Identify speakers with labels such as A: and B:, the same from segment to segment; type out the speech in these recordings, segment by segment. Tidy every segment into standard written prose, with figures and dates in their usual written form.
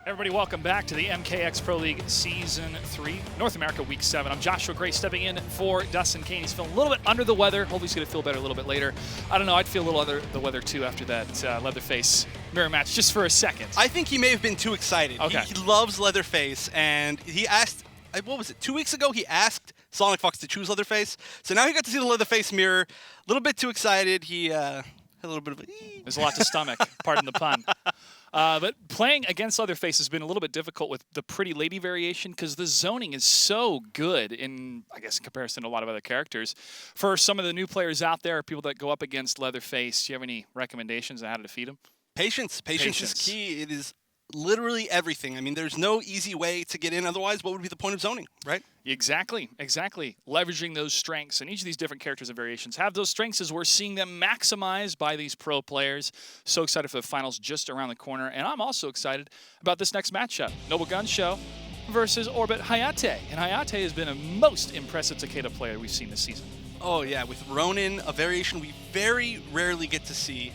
A: Everybody, welcome back to the MKX Pro League Season 3, North America Week 7. I'm Joshua Gray stepping in for Dustin Kane. He's feeling a little bit under the weather. Hopefully he's going to feel better a little bit later. I don't know, I'd feel a little under the weather too after that Leatherface mirror match, just for a second.
B: I think he may have been too excited.
A: Okay.
B: He loves Leatherface, and he asked, what was it, 2 weeks ago, he asked Sonic Fox to choose Leatherface. So now he got to see the Leatherface mirror, a little bit too excited. He had a little bit of a...
A: There's a lot to stomach, pardon the pun. But playing against Leatherface has been a little bit difficult with the Pretty Lady variation because the zoning is so good in, I guess, in comparison to a lot of other characters. For some of the new players out there, people that go up against Leatherface, do you have any recommendations on how to defeat him?
B: Patience. Patience is key. It is literally everything. I mean, there's no easy way to get in. Otherwise, what would be the point of zoning, right?
A: Exactly. Leveraging those strengths, and each of these different characters and variations have those strengths as we're seeing them maximized by these pro players. So excited for the finals just around the corner, and I'm also excited about this next matchup. Noble GunShow versus Orbit Hayatei, and Hayatei has been a most impressive Takeda player we've seen this season.
B: Oh yeah, with Ronin, a variation we very rarely get to see.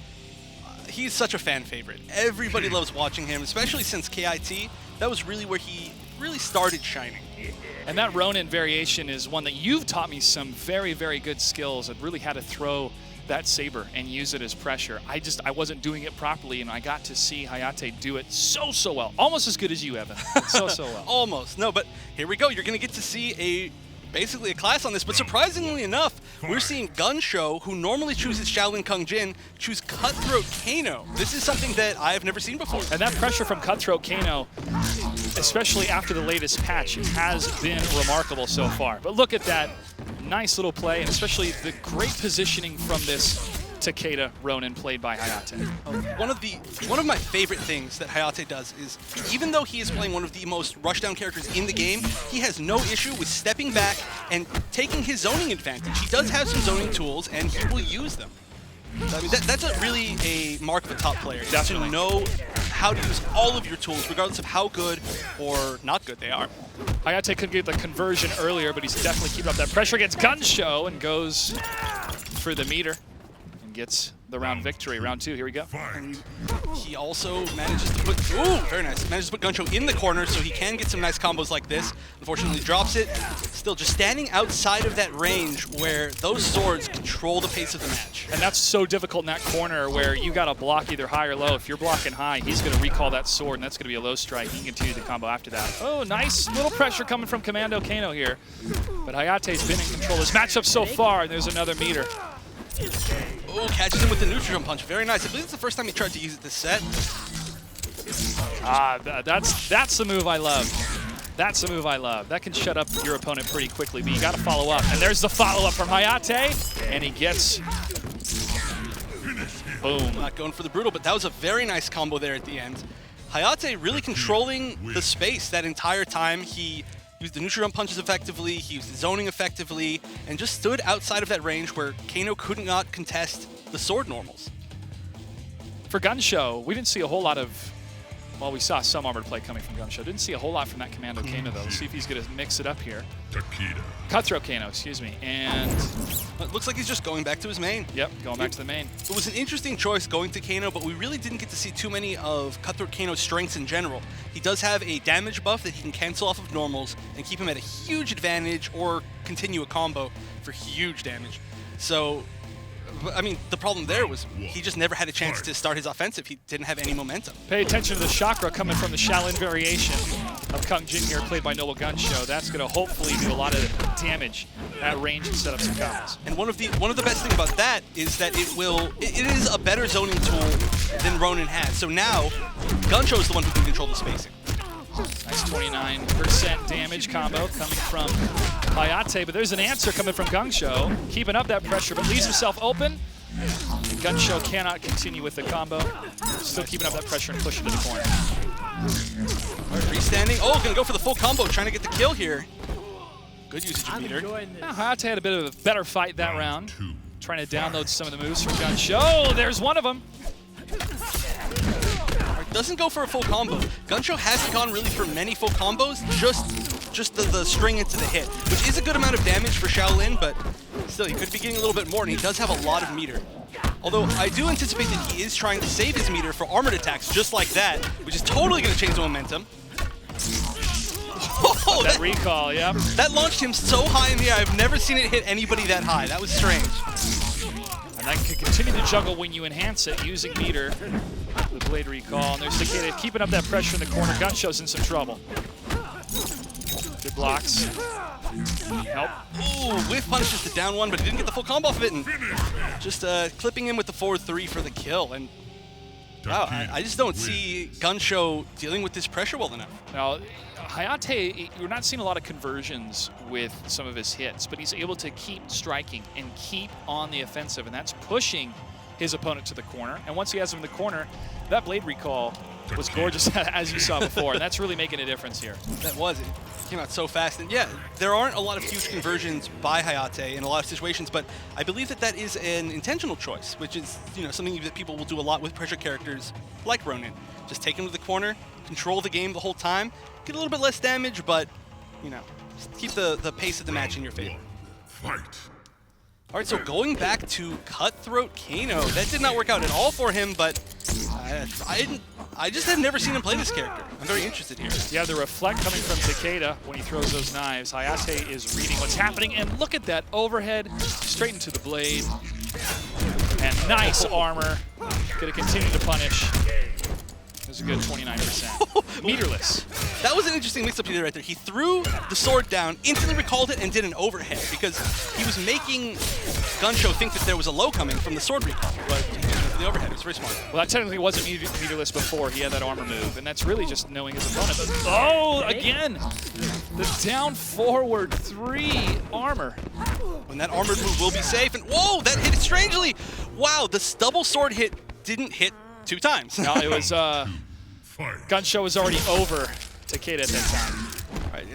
B: He's such a fan favorite. Everybody loves watching him, especially since KIT. That was really where he really started shining.
A: And that Ronin variation is one that you've taught me some very, very good skills of really how to throw that saber and use it as pressure. I wasn't doing it properly, and I got to see Hayatei do it so well. Almost as good as you, Evan. So well.
B: Almost. No, but here we go. You're going to get to see basically a class on this, but surprisingly enough, we're seeing GunShow, who normally chooses Shaolin Kung Jin, choose Cutthroat Kano. This is something that I have never seen before.
A: And that pressure from Cutthroat Kano, especially after the latest patch, has been remarkable so far. But look at that nice little play, and especially the great positioning from this Takeda Ronin played by Hayatei.
B: One of my favorite things that Hayatei does is, even though he is playing one of the most rushdown characters in the game, he has no issue with stepping back and taking his zoning advantage. He does have some zoning tools, and he will use them. I mean, that's really a mark of a top player.
A: Definitely.
B: To know how to use all of your tools, regardless of how good or not good they are.
A: Hayatei couldn't get the conversion earlier, but he's definitely keeping up that pressure against GunShow and goes for the meter. Gets the round victory. Round 2, here we go.
B: And he also manages to put, very nice, manages to put GunShow in the corner so he can get some nice combos like this. Unfortunately drops it. Still just standing outside of that range where those swords control the pace of the match.
A: And that's so difficult in that corner where you got to block either high or low. If you're blocking high, he's going to recall that sword, and that's going to be a low strike. He can continue the combo after that. Oh, nice little pressure coming from Commando Kano here. But Hayatei's been in control of this matchup so far, and there's another meter.
B: Oh, catches him with the neutral jump punch. Very nice. I believe it's the first time he tried to use it this set.
A: That's the move I love. That's the move I love. That can shut up your opponent pretty quickly, but you got to follow up. And there's the follow-up from Hayatei, and he gets... Boom.
B: Not going for the brutal, but that was a very nice combo there at the end. Hayatei really controlling the space that entire time. He used the neutral jump punches effectively, he used zoning effectively, and just stood outside of that range where Kano could not contest the sword normals.
A: For GunShow, we didn't see a whole lot of, well, we saw some armored play coming from GunShow. Didn't see a whole lot from that Commando Kano, though. Let's see if he's going to mix it up here. Cutthroat Kano, excuse me. And
B: it looks like he's just going back to his main.
A: Yep, going back to the main.
B: It was an interesting choice going to Kano, but we really didn't get to see too many of Cutthroat Kano's strengths in general. He does have a damage buff that he can cancel off of normals and keep him at a huge advantage or continue a combo for huge damage. So, I mean, the problem there was he just never had a chance to start his offensive. He didn't have any momentum.
A: Pay attention to the chakra coming from the Shaolin variation of Kung Jin here, played by Noble GunShow. That's going to hopefully do a lot of damage at range and set up some combos.
B: And one of the best things about that is that it is a better zoning tool than Ronin has. So now GunShow is the one who can control the spacing.
A: Nice 29% damage combo coming from Hayatei, but there's an answer coming from GunShow, keeping up that pressure, but leaves himself open. And GunShow cannot continue with the combo. Still keeping up that pressure and pushing to the corner.
B: Freestanding. Oh, gonna go for the full combo, trying to get the kill here. Good usage of meter.
A: Now, Hayatei had a bit of a better fight that round, trying to download some of the moves from GunShow. Oh, there's one of them.
B: Doesn't go for a full combo. GunShow hasn't gone really for many full combos, just the string into the hit, which is a good amount of damage for Shaolin, but still, he could be getting a little bit more, and he does have a lot of meter. Although I do anticipate that he is trying to save his meter for armored attacks just like that, which is totally going to change the momentum.
A: Oh, that recall, yep.
B: That launched him so high in the air. I've never seen it hit anybody that high. That was strange.
A: And that can continue to juggle when you enhance it using meter. The blade recall, and there's Takeda keeping up that pressure in the corner. GunShow's in some trouble. Good blocks. Help.
B: Ooh, whiff punishes the down one, but he didn't get the full combo off of it, and just clipping him with the 4-3 for the kill. And wow, I just don't see GunShow dealing with this pressure well enough.
A: Now, Hayatei, we're not seeing a lot of conversions with some of his hits, but he's able to keep striking and keep on the offensive, and that's pushing his opponent to the corner. And once he has him in the corner, that blade recall was gorgeous, as you saw before, and that's really making a difference here.
B: That was. It came out so fast. And yeah, there aren't a lot of huge conversions by Hayatei in a lot of situations, but I believe that that is an intentional choice, which is, you know, something that people will do a lot with pressure characters like Ronin. Just take him to the corner, control the game the whole time, get a little bit less damage, but, you know, keep the pace of the match in your favor.
C: Fight.
B: All right, so going back to Cutthroat Kano, that did not work out at all for him, but I just have never seen him play this character. I'm very interested here.
A: Yeah, the reflect coming from Takeda when he throws those knives. Hayatei is reading what's happening, and look at that overhead, straight into the blade. And nice armor. Gonna continue to punish. It was a good 29%. Meterless.
B: That was an interesting mix-up he did right there. He threw the sword down, instantly recalled it, and did an overhead because he was making GunShow think that there was a low coming from the sword recall. But he did the overhead. It was very smart.
A: Well, that technically wasn't meterless before he had that armor move, and that's really just knowing his opponent. But, oh, again! The down forward 3 armor.
B: When that armored move will be safe, and whoa, that hit strangely! Wow, the double sword hit didn't hit 2 times.
A: No, it was, GunShow was already over Takeda at that time.
B: Right,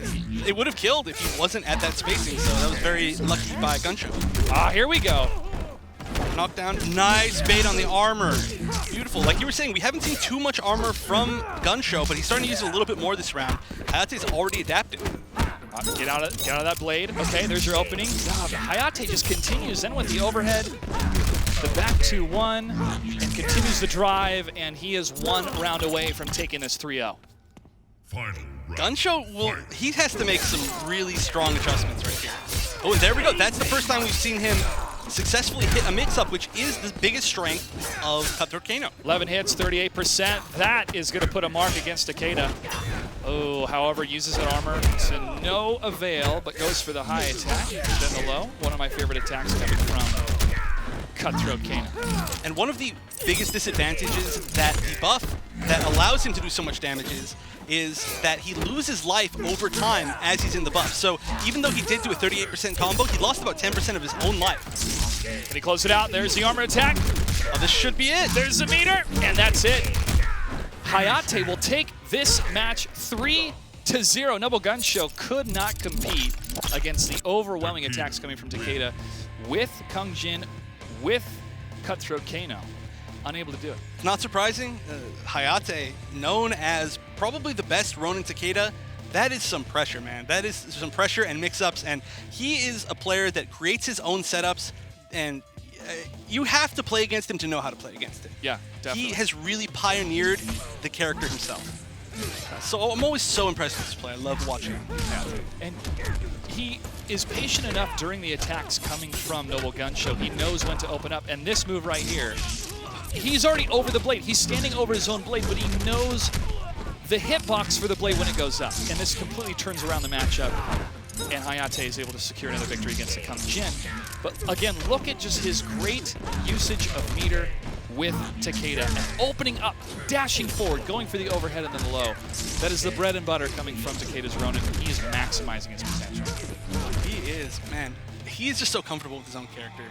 B: it would have killed if he wasn't at that spacing, so that was very lucky by GunShow.
A: Ah, here we go.
B: Knockdown, nice bait on the armor. Beautiful. Like you were saying, we haven't seen too much armor from GunShow, but he's starting to use it a little bit more this round. Hayatei's already adapted.
A: Get out of that blade. Okay, there's your opening. Hayatei just continues then with the overhead, the back 2-1, and continues the drive, and he is 1 round away from taking this 3-0.
B: GunShow he has to make some really strong adjustments right here. Oh, and there we go. That's the first time we've seen him successfully hit a mix-up, which is the biggest strength of Cutthroat Kano.
A: 11 hits, 38%. That is going to put a mark against Takeda. Oh, however, uses that armor to no avail, but goes for the high attack, then the low. One of my favorite attacks coming from Cutthroat Kano.
B: And one of the biggest disadvantages that the buff that allows him to do so much damage is that he loses life over time as he's in the buff. So even though he did do a 38% combo, he lost about 10% of his own life.
A: Can he close it out? There's the armor attack.
B: Oh, this should be it.
A: There's the meter, and that's it. Hayatei will take this match 3-0. Noble GunShow could not compete against the overwhelming attacks coming from Takeda with Kung Jin, with Cutthroat Kano. Unable to do it.
B: Not surprising, Hayatei, known as probably the best Ronin Takeda, that is some pressure, man. That is some pressure and mix-ups, and he is a player that creates his own setups, and you have to play against him to know how to play against him.
A: Yeah, definitely.
B: He has really pioneered the character himself. So I'm always so impressed with this play. I love watching him.
A: And he is patient enough during the attacks coming from Noble GunShow. He knows when to open up, and this move right here, he's already over the blade. He's standing over his own blade, but he knows the hitbox for the blade when it goes up. And this completely turns around the matchup. And Hayatei is able to secure another victory against the Kung Jin. But again, look at just his great usage of meter with Takeda. And opening up, dashing forward, going for the overhead and then the low. That is the bread and butter coming from Takeda's Ronin. He is maximizing his potential.
B: He is, man. He is just so comfortable with his own character.